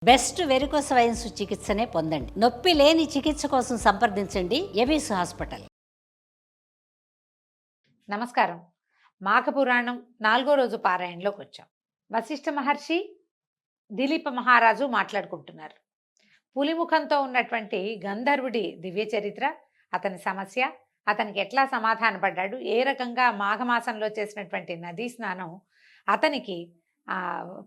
Best varicose wines చికిత్సనే పొందండి. నొప్పి లేని చికిత్స కోసం సంప్రదించండి ఎవిస్ హాస్పిటల్. నమస్కారం. మాఘ పురాణం 4వ రోజు పారాయణలోకి వచ్చాం. వశిష్ఠ మహర్షి, దిలీప మహారాజు మాట్లాడుకుంటున్నారు. పులిముఖంతో ఉన్నటువంటి గంధర్వుడి దివ్య చరిత్ర, అతని సమస్య, అతనికి ఎట్లా సమాధానపడ్డాడు, ఏ రకంగా మాఘమాసంలో చేసినటువంటి నదీ స్నానం అతనికి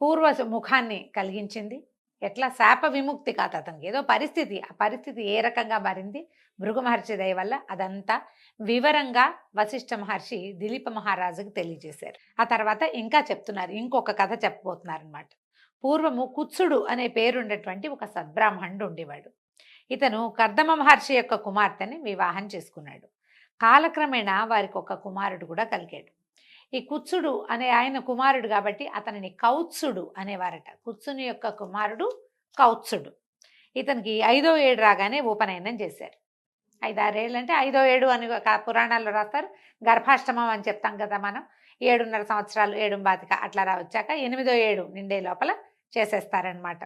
పూర్వ ముఖాన్ని కలిగించింది, ఎట్లా శాప విముక్తి కాదు అతనికి, ఏదో పరిస్థితి, ఆ పరిస్థితి ఏ రకంగా మారింది భృగు మహర్షి దయ వల్ల, అదంతా వివరంగా వశిష్ఠ మహర్షి దిలీప మహారాజుకు తెలియజేశారు. ఆ తర్వాత ఇంకా చెప్తున్నారు, ఇంకొక కథ చెప్పబోతున్నారు అనమాట. పూర్వము కుత్సుడు అనే పేరుండేటువంటి ఒక సద్బ్రాహ్మణుడు ఉండేవాడు. ఇతను కర్దమ మహర్షి యొక్క కుమార్తెని వివాహం చేసుకున్నాడు. కాలక్రమేణా వారికి ఒక కుమారుడు కూడా కలిగాడు. ఈ కుత్సుడు అనే ఆయన కుమారుడు కాబట్టి అతనిని కౌత్సుడు అనేవారట. కుత్సుని యొక్క కుమారుడు కౌత్సుడు. ఇతనికి 5వ ఏడు రాగానే ఉపనయనం చేశారు. 5-6 ఏళ్ళు అంటే 5వ ఏడు అని పురాణాల్లో రాస్తారు. గర్భాష్టమం అని చెప్తాం కదా మనం. 7.5 సంవత్సరాలు, 7 అట్లా వచ్చాక 8వ ఏడు నిండే లోపల చేసేస్తారనమాట.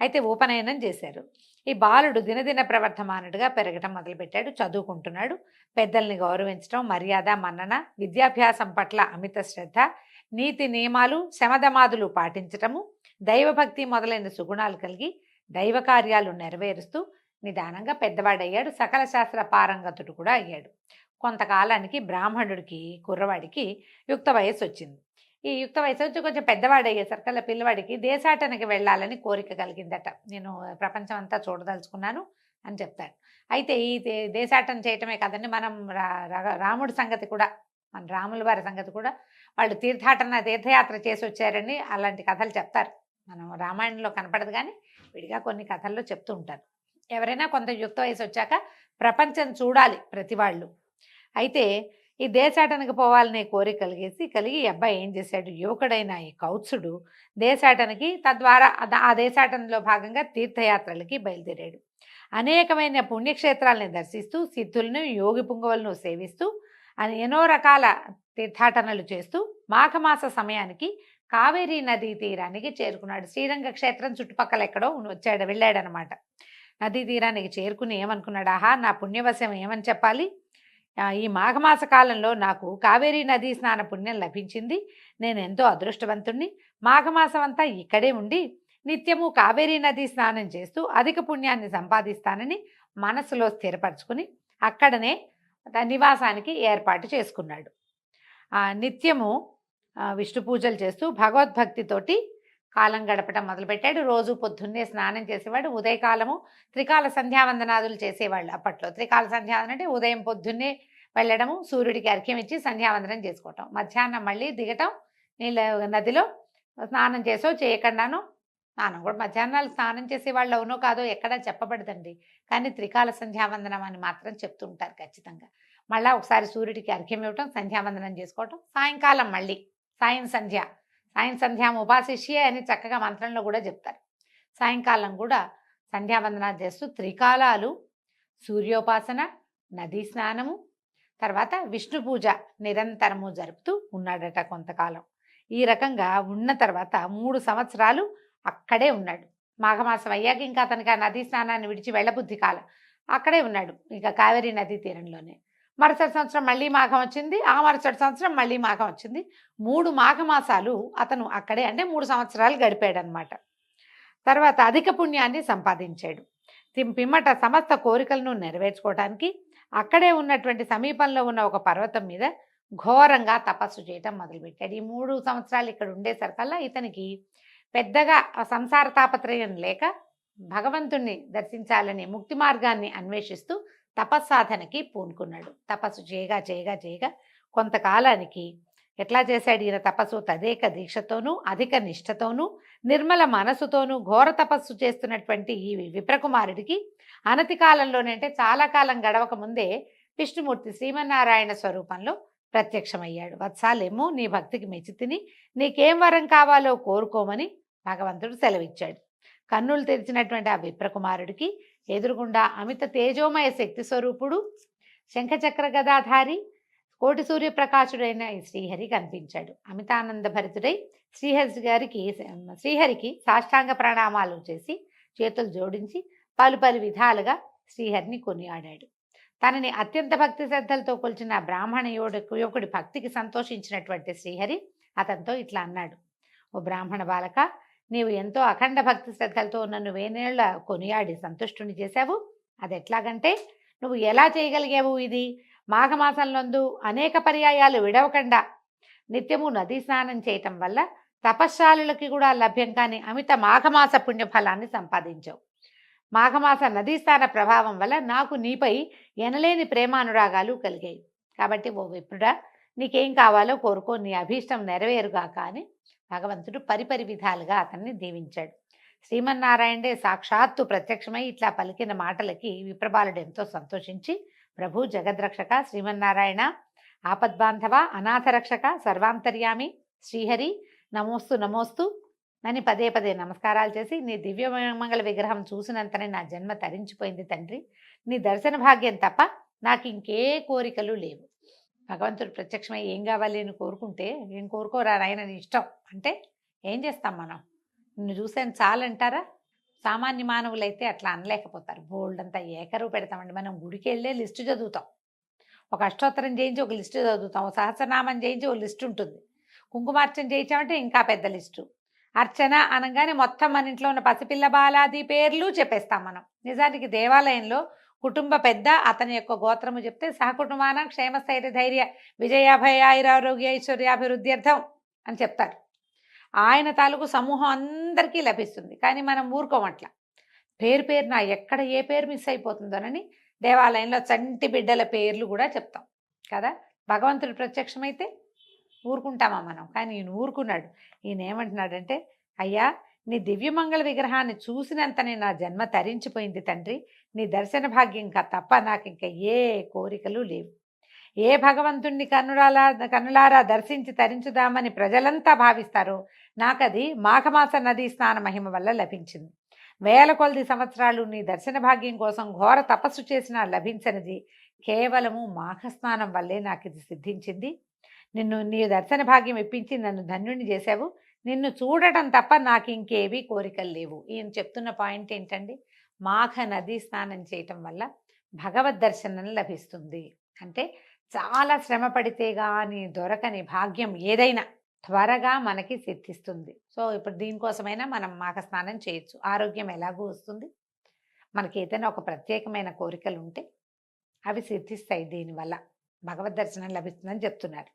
అయితే ఉపనయనం చేశారు. ఈ బాలుడు దినదిన ప్రవర్ధమానుడిగా పెరగటం మొదలుపెట్టాడు. చదువుకుంటున్నాడు. పెద్దల్ని గౌరవించడం, మర్యాద, మన్నన, విద్యాభ్యాసం పట్ల అమిత శ్రద్ధ, నీతి నియమాలు, శమధమాదులు పాటించటము, దైవభక్తి మొదలైన సుగుణాలు కలిగి దైవ కార్యాలు నెరవేరుస్తూ నిదానంగా పెద్దవాడయ్యాడు. సకల శాస్త్ర పారంగతుడు కూడా అయ్యాడు. కొంతకాలానికి బ్రాహ్మణుడికి, కుర్రవాడికి యుక్త వయస్సు వచ్చింది. ఈ యుక్త వయసు వచ్చి కొంచెం పెద్దవాడయ్యేసరికల్లా పిల్లవాడికి దేశాటనకి వెళ్ళాలని కోరిక కలిగిందట. నేను ప్రపంచం అంతా చూడదలుచుకున్నాను అని చెప్తాడు. అయితే ఈ దేశాటన చేయటమే కాదండి, మనం రాముడి సంగతి కూడా, మన రాముల వారి సంగతి కూడా, వాళ్ళు తీర్థయాత్ర చేసి వచ్చారని అలాంటి కథలు చెప్తారు. మనం రామాయణంలో కనపడదు కానీ విడిగా కొన్ని కథల్లో చెప్తూ ఉంటారు. ఎవరైనా కొంత యుక్త వయసు వచ్చాక ప్రపంచం చూడాలి ప్రతి వాళ్ళు. అయితే ఈ దేశాటనకు పోవాలనే కోరిక కలిగి ఈ అబ్బాయి ఏం చేశాడు, యువకుడైన ఈ కౌత్సుడు దేశాటనకి, తద్వారా ఆ దేశాటనలో భాగంగా తీర్థయాత్రలకి బయలుదేరాడు. అనేకమైన పుణ్యక్షేత్రాలని దర్శిస్తూ, సిద్ధులను, యోగి పుంగవులను సేవిస్తూ, ఎన్నో రకాల తీర్థాటనలు చేస్తూ మాఘమాస సమయానికి కావేరీ నదీ తీరానికి చేరుకున్నాడు. శ్రీరంగ క్షేత్రం చుట్టుపక్కల ఎక్కడో వెళ్ళాడనమాట. నదీ తీరానికి చేరుకుని ఏమనుకున్నాడు, ఆహా నా పుణ్యవశం ఏమని చెప్పాలి, ఈ మాఘమాస కాలంలో నాకు కావేరీ నదీ స్నాన పుణ్యం లభించింది, నేను ఎంతో అదృష్టవంతుణ్ణి, మాఘమాసం అంతా ఇక్కడే ఉండి నిత్యము కావేరీ నదీ స్నానం చేస్తూ అధిక పుణ్యాన్ని సంపాదిస్తానని మనసులో స్థిరపరచుకుని అక్కడనే నివాసానికి ఏర్పాటు చేసుకున్నాడు. నిత్యము విష్ణు పూజలు చేస్తూ భగవద్భక్తితోటి కాలం గడపడం మొదలుపెట్టాడు. రోజు పొద్దున్నే స్నానం చేసేవాడు. ఉదయకాలము త్రికాల సంధ్యావందనాదులు చేసేవాళ్ళు. అప్పట్లో త్రికాల సంధ్యావందనం అంటే ఉదయం పొద్దున్నే వెళ్ళడము, సూర్యుడికి అర్ఘ్యం ఇచ్చి సంధ్యావందనం చేసుకోవటం, మధ్యాహ్నం మళ్ళీ దిగటం, నదిలో స్నానం చేసో చేయకుండానో, స్నానం కూడా మధ్యాహ్నాలు స్నానం చేసేవాళ్ళు అవునో కాదో ఎక్కడా చెప్పబడదండి, కానీ త్రికాల సంధ్యావందనం అని మాత్రం చెప్తుంటారు ఖచ్చితంగా. మళ్ళీ ఒకసారి సూర్యుడికి అర్ఘ్యం ఇవ్వటం, సంధ్యావందనం చేసుకోవటం, సాయంకాలం మళ్ళీ సాయం సంధ్యాం ఉపాశిష్యే అని చక్కగా మంత్రంలో కూడా చెప్తారు. సాయంకాలం కూడా సంధ్యావందనాలు చేస్తూ త్రికాలాలు సూర్యోపాసన, నదీ స్నానము, తర్వాత విష్ణు పూజ నిరంతరము జరుపుతూ ఉన్నాడట కొంతకాలం. ఈ రకంగా ఉన్న తర్వాత 3 సంవత్సరాలు అక్కడే ఉన్నాడు. మాఘమాసం అయ్యాక ఇంకా అతనికి ఆ నదీ స్నానాన్ని విడిచి వెళ్ళబుద్ధి కాలం, అక్కడే ఉన్నాడు ఇక కావేరీ నదీ తీరంలోనే. మరుసటి సంవత్సరం మళ్ళీ మాఘం వచ్చింది, ఆ మరుసటి సంవత్సరం మళ్ళీ మాఘం వచ్చింది. 3 మాఘమాసాలు అతను అక్కడే, అంటే 3 సంవత్సరాలు గడిపాడనమాట. తర్వాత అధిక పుణ్యాన్ని సంపాదించాడు. పిమ్మట సమస్త కోరికలను నెరవేర్చుకోవడానికి అక్కడే ఉన్నటువంటి సమీపంలో ఉన్న ఒక పర్వతం మీద ఘోరంగా తపస్సు చేయటం మొదలుపెట్టాడు. ఈ 3 సంవత్సరాలు ఇక్కడ ఉండేసరికల్లా ఇతనికి పెద్దగా సంసార తాపత్రయం లేక భగవంతుణ్ణి దర్శించాలని ముక్తి మార్గాన్ని అన్వేషిస్తూ తపస్సాధనకి పూనుకున్నాడు. తపస్సు చేయగా కొంతకాలానికి ఎట్లా చేశాడు ఈయన తపస్సు, తదేక దీక్షతోనూ అధిక నిష్ఠతోనూ నిర్మల మనసుతోనూ ఘోర తపస్సు చేస్తున్నటువంటి ఈ విప్రకుమారుడికి అనతి కాలంలోనే, అంటే చాలా కాలం గడవక ముందే విష్ణుమూర్తి శ్రీమన్నారాయణ స్వరూపంలో ప్రత్యక్షమయ్యాడు. వత్సాలేమో నీ భక్తికి మెచ్చితిని, నీకేం వరం కావాలో కోరుకోమని భగవంతుడు సెలవిచ్చాడు. కన్నులు తెరిచినటువంటి ఆ విప్రకుమారుడికి ఎదురుగుండా అమిత తేజోమయ శక్తి స్వరూపుడు, శంఖచక్ర గదాధారి, కోటి సూర్యప్రకాశుడైన ఈ శ్రీహరి కనిపించాడు. అమితానంద భరితుడై శ్రీహరికి సాష్టాంగ ప్రణామాలు చేసి చేతులు జోడించి పలు పలు విధాలుగా శ్రీహరిని కొనియాడాడు. తనని అత్యంత భక్తి శ్రద్ధలతో కొలిచిన బ్రాహ్మణ యువకుడి భక్తికి సంతోషించినటువంటి శ్రీహరి అతనితో ఇట్లా అన్నాడు: ఓ బ్రాహ్మణ బాలక, నీవు ఎంతో అఖండ భక్తి శ్రద్ధలతో నన్ను వేనేళ్ల కొనియాడి సంతుష్టుని చేశావు. అది ఎట్లాగంటే, నువ్వు ఎలా చేయగలిగావు? ఇది మాఘమాసంలోందు అనేక పర్యాయాలు విడవకుండా నిత్యము నదీ స్నానం చేయటం వల్ల తపశ్శాలులకి కూడా లభ్యం కాని అమిత మాఘమాస పుణ్యఫలాన్ని సంపాదించావు. మాఘమాస నదీ స్నాన ప్రభావం వల్ల నాకు నీపై ఎనలేని ప్రేమానురాగాలు కలిగాయి. కాబట్టి ఓ విప్రుడా, నీకేం కావాలో కోరుకో, నీ అభీష్టం నెరవేరుగాక అని భగవంతుడు పరిపరి విధాలుగా అతన్ని దీవించాడు. శ్రీమన్నారాయణే సాక్షాత్తు ప్రత్యక్షమై ఇట్లా పలికిన మాటలకి విప్రబాలుడు ఎంతో సంతోషించి, ప్రభు జగద్రక్షక శ్రీమన్నారాయణ, ఆపద్బాంధవ, అనాథరక్షక, సర్వాంతర్యామి శ్రీహరి, నమోస్తు నమోస్తు అని పదే పదే నమస్కారాలు చేసి, నీ దివ్యమంగళ విగ్రహం చూసినంతనే నా జన్మ తరించిపోయింది తండ్రి. నీ దర్శన భాగ్యం తప్ప నాకు ఇంకే కోరికలు లేవు. భగవంతుడు ప్రత్యక్షమై ఏం కావాలి అని కోరుకుంటే, ఏం కోరుకోరా నాయన నీ ఇష్టం అంటే ఏం చేస్తాం మనం? నిన్ను చూసాను చాలంటారా? సామాన్య మానవులైతే అట్లా అనలేకపోతారు. బోల్డ్ అంతా ఏకరువు పెడతామండి. మనం గుడికి వెళ్ళే లిస్టు చదువుతాం. ఒక అష్టోత్తరం చేయించి ఒక లిస్టు చదువుతాం. ఒక సహస్రనామం చేయించి ఒక లిస్టు ఉంటుంది. కుంకుమార్చన చేయించామంటే ఇంకా పెద్ద లిస్టు. అర్చన అనగానే మొత్తం మన ఇంట్లో ఉన్న పసిపిల్ల బాలాది పేర్లు చెప్పేస్తాం మనం. నిజానికి దేవాలయంలో కుటుంబ పెద్ద అతని యొక్క గోత్రము చెప్తే సహకుటుంబాన క్షేమస్థైర్య ధైర్య విజయాభయ ఆయురారోగ్య ఐశ్వర్యాభివృద్ధ్యర్థం అని చెప్తారు. ఆయన తాలూకు సమూహం అందరికీ లభిస్తుంది. కానీ మనం ఊరుకోమట్ల. పేరున ఎక్కడ ఏ పేరు మిస్ అయిపోతుందోనని దేవాలయంలో చంటి బిడ్డల పేర్లు కూడా చెప్తాం కదా. భగవంతుడు ప్రత్యక్షమైతే ఊరుకుంటామా మనం? కానీ ఈయన ఊరుకున్నాడు. ఈయన ఏమంటున్నాడంటే, అయ్యా, నీ దివ్యమంగళ విగ్రహాన్ని చూసినంతనే నా జన్మ తరించిపోయింది తండ్రి. నీ దర్శన భాగ్యం తప్ప నాకు ఇంకా ఏ కోరికలు లేవు. ఏ భగవంతుణ్ణి కన్నులారా దర్శించి తరించుదామని ప్రజలంతా భావిస్తారో నాకది మాఘమాస నదీ స్నాన మహిమ వల్ల లభించింది. వేల కొలది సంవత్సరాలు నీ దర్శన భాగ్యం కోసం ఘోర తపస్సు చేసినా లభించనిది కేవలము మాఘస్నానం వల్లే నాకు ఇది సిద్ధించింది. నీ దర్శన భాగ్యం ఇప్పించి నన్ను ధన్యుణ్ణి చేశావు. నిన్ను చూడటం తప్ప నాకు ఇంకేవీ కోరికలు లేవు. ఈయన చెప్తున్న పాయింట్ ఏంటండి? మాఘ నదీ స్నానం చేయటం వల్ల భగవద్ దర్శనం లభిస్తుంది. అంటే చాలా శ్రమ పడితే కానీ దొరకని భాగ్యం ఏదైనా త్వరగా మనకి సిద్ధిస్తుంది. సో ఇప్పుడు దీనికోసమైనా మనం మాఘ స్నానం చేయొచ్చు. ఆరోగ్యం ఎలాగూ వస్తుంది. మనకి ఏదైనా ఒక ప్రత్యేకమైన కోరికలు ఉంటే అవి సిద్ధిస్తాయి. దీనివల్ల భగవద్ దర్శనం లభిస్తుందని చెప్తున్నారు.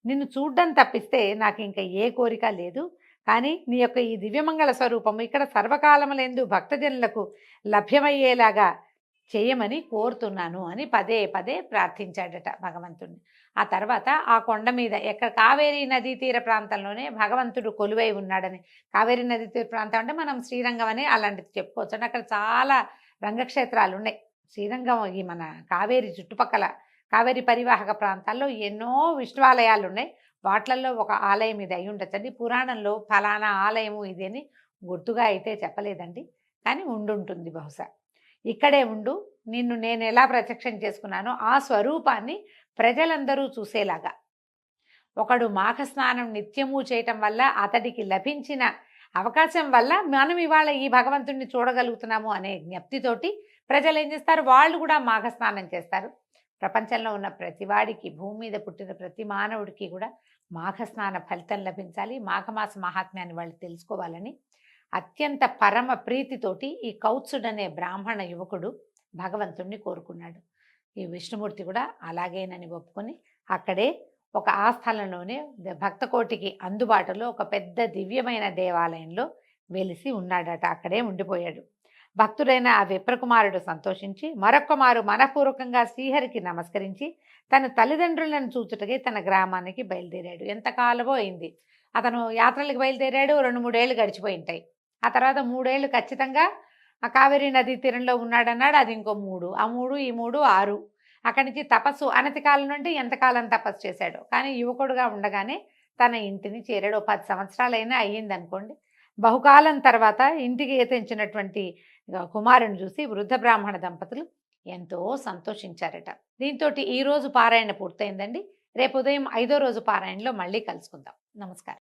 నిన్ను చూడ్డం తప్పిస్తే నాకు ఇంకా ఏ కోరిక లేదు. కానీ నీ యొక్క ఈ దివ్యమంగళ స్వరూపము ఇక్కడ సర్వకాలములందు భక్తజనులకు లభ్యమయ్యేలాగా చేయమని కోరుతున్నాను అని పదే పదే ప్రార్థించాడట భగవంతుడిని. ఆ తర్వాత ఆ కొండ మీద ఎక్కడ కావేరీ నదీ తీర ప్రాంతంలోనే భగవంతుడు కొలువై ఉన్నాడని. కావేరీ నదీ తీర ప్రాంతం అంటే మనం శ్రీరంగం అని అలాంటిది చెప్పుకోవచ్చు. అంటే అక్కడ చాలా రంగక్షేత్రాలు ఉన్నాయి. శ్రీరంగం ఈ మన కావేరీ చుట్టుపక్కల కావేరీ పరివాహక ప్రాంతాల్లో ఎన్నో విష్ణువాలయాలు ఉన్నాయి. వాట్లల్లో ఒక ఆలయం ఇది అయి ఉండొచ్చండి. పురాణంలో ఫలానా ఆలయము ఇది అని గుర్తుగా అయితే చెప్పలేదండి, కానీ ఉండుంటుంది బహుశా. ఇక్కడే ఉండు, నిన్ను నేను ఎలా ప్రత్యక్షం చేసుకున్నానో ఆ స్వరూపాన్ని ప్రజలందరూ చూసేలాగా. ఒకడు మాఘస్నానం నిత్యము చేయటం వల్ల అతడికి లభించిన అవకాశం వల్ల మనం ఇవాళ ఈ భగవంతుడిని చూడగలుగుతున్నాము అనే జ్ఞప్తితోటి ప్రజలు ఏం చేస్తారు? వాళ్ళు కూడా మాఘస్నానం చేస్తారు. ప్రపంచంలో ఉన్న ప్రతివాడికి, భూమి మీద పుట్టిన ప్రతి మానవుడికి కూడా మాఘస్నాన ఫలితం లభించాలి. మాఘమాస మహాత్మ్యాన్ని వాళ్ళు తెలుసుకోవాలని అత్యంత పరమ ప్రీతితోటి ఈ కౌత్సుడనే బ్రాహ్మణ యువకుడు భగవంతుణ్ణి కోరుకున్నాడు. ఈ విష్ణుమూర్తి కూడా అలాగేనని ఒప్పుకొని అక్కడే ఒక ఆ స్థలంలోనే భక్తకోటికి అందుబాటులో ఒక పెద్ద దివ్యమైన దేవాలయంలో వెలిసి ఉన్నాడట. అక్కడే ఉండిపోయాడు. భక్తుడైన ఆ విప్రకుమారుడు సంతోషించి మరొక్క మారు మనపూర్వకంగా శ్రీహరికి నమస్కరించి తన తల్లిదండ్రులను చూచుటకై తన గ్రామానికి బయలుదేరాడు. ఎంతకాలమో అయింది అతను యాత్రలకు బయలుదేరాడు. 2-3 ఏళ్ళు గడిచిపోయి ఉంటాయి. ఆ తర్వాత 3 ఏళ్ళు ఖచ్చితంగా ఆ కావేరీ నదీ తీరంలో ఉన్నాడన్నాడు. అది ఇంకో 3, ఆ 3 ఈ 3 6. అక్కడి నుంచి తపస్సు అనతి కాలం నుండి ఎంతకాలం తపస్సు చేశాడు. కానీ యువకుడుగా ఉండగానే తన ఇంటిని చేరాడు. 10 సంవత్సరాలైనా అయ్యింది అనుకోండి. బహుకాలం తర్వాత ఇంటికి తెంచినటువంటి కుమారుని చూసి వృద్ధ బ్రాహ్మణ దంపతులు ఎంతో సంతోషించారట. దీంతో ఈరోజు పారాయణ పూర్తయిందండి. రేపు ఉదయం 5వ రోజు పారాయణలో మళ్ళీ కలుసుకుందాం. నమస్కారం.